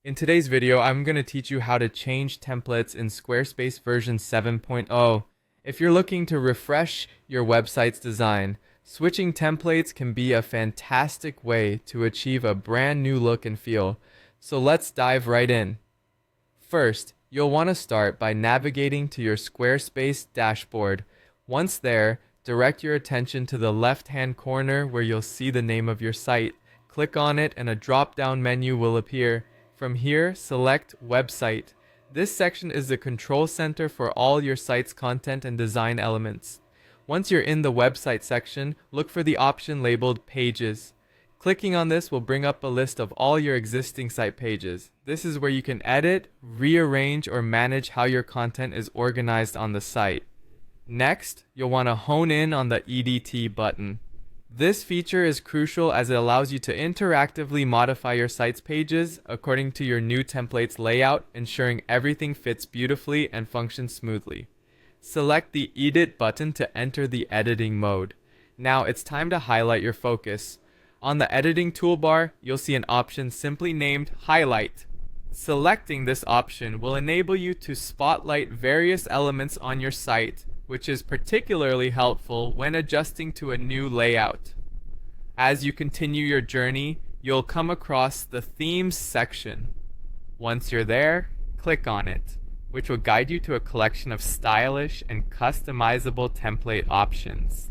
In today's video, I'm going to teach you how to change templates in Squarespace version 7.0. If you're looking to refresh your website's design, switching templates can be a fantastic way to achieve a brand new look and feel. So let's dive right in. First, you'll want to start by navigating to your Squarespace dashboard. Once there, direct your attention to the left-hand corner where you'll see the name of your site. Click on it and a drop-down menu will appear. From here, select Website. This section is the control center for all your site's content and design elements. Once you're in the website section, look for the option labeled Pages. Clicking on this will bring up a list of all your existing site pages. This is where you can edit, rearrange, or manage how your content is organized on the site. Next, you'll want to hone in on the EDT button. This feature is crucial as it allows you to interactively modify your site's pages according to your new template's layout, ensuring everything fits beautifully and functions smoothly. Select the Edit button to enter the editing mode. Now it's time to highlight your focus. On the editing toolbar, you'll see an option simply named Highlight. Selecting this option will enable you to spotlight various elements on your site, which is particularly helpful when adjusting to a new layout. As you continue your journey, you'll come across the Themes section. Once you're there, click on it, which will guide you to a collection of stylish and customizable template options.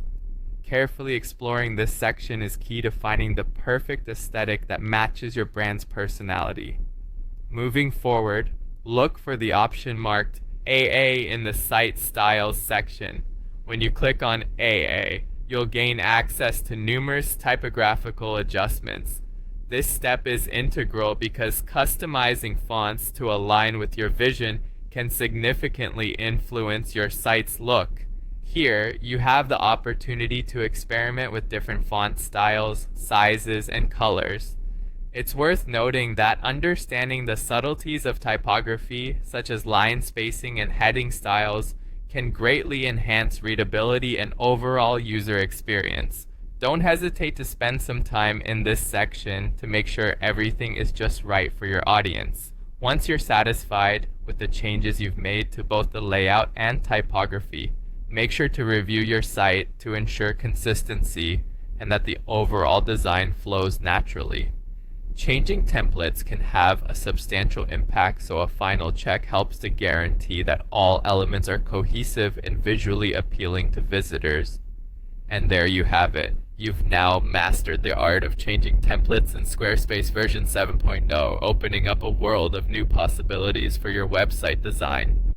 Carefully exploring this section is key to finding the perfect aesthetic that matches your brand's personality. Moving forward, look for the option marked AA in the Site Styles section. When you click on AA, you'll gain access to numerous typographical adjustments. This step is integral because customizing fonts to align with your vision can significantly influence your site's look. Here, you have the opportunity to experiment with different font styles, sizes, and colors. It's worth noting that understanding the subtleties of typography, such as line spacing and heading styles, can greatly enhance readability and overall user experience. Don't hesitate to spend some time in this section to make sure everything is just right for your audience. Once you're satisfied with the changes you've made to both the layout and typography, make sure to review your site to ensure consistency and that the overall design flows naturally. Changing templates can have a substantial impact, so a final check helps to guarantee that all elements are cohesive and visually appealing to visitors. And there you have it. You've now mastered the art of changing templates in Squarespace version 7.0, opening up a world of new possibilities for your website design.